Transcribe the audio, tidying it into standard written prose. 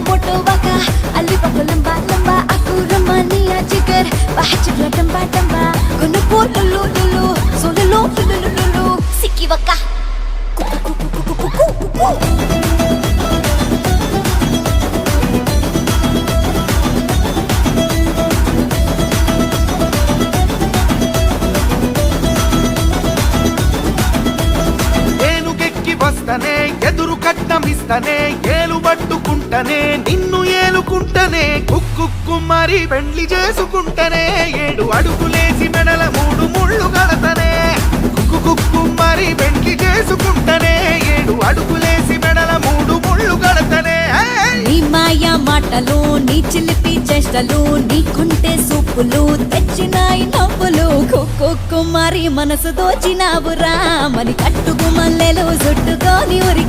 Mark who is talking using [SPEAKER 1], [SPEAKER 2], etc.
[SPEAKER 1] मोटो वाका अली पको लंबा लंबा aku ramania jigar bahachla damba damba gunu po lulu lulu so lulu lulu lulu sikki waka
[SPEAKER 2] వస్తనే ఎదురు కట్నమిస్తనే ఏలు పట్టుకుంటనే నిన్ను ఏలుకుంటనే కుక్కు మరి పెండ్లి చేసుకుంటనే 7 అడుగులేసి మెడల 3 ముళ్ళు కడతనే కుక్కు మరి పెండ్లి చేసుకుంటనే 7 అడుగులేసి మెడల 3 ముళ్ళు కడతనే
[SPEAKER 1] నీ మాయా మాటలు నీ చిలిపి చేష్టలు నీ కొంటే సూపులు తెచ్చినాయి నవ్వులు కుక్కు మరి మనసు దోచినావురా మరి కట్టుకు మల్లెలు చుట్టుకొని ఉరికి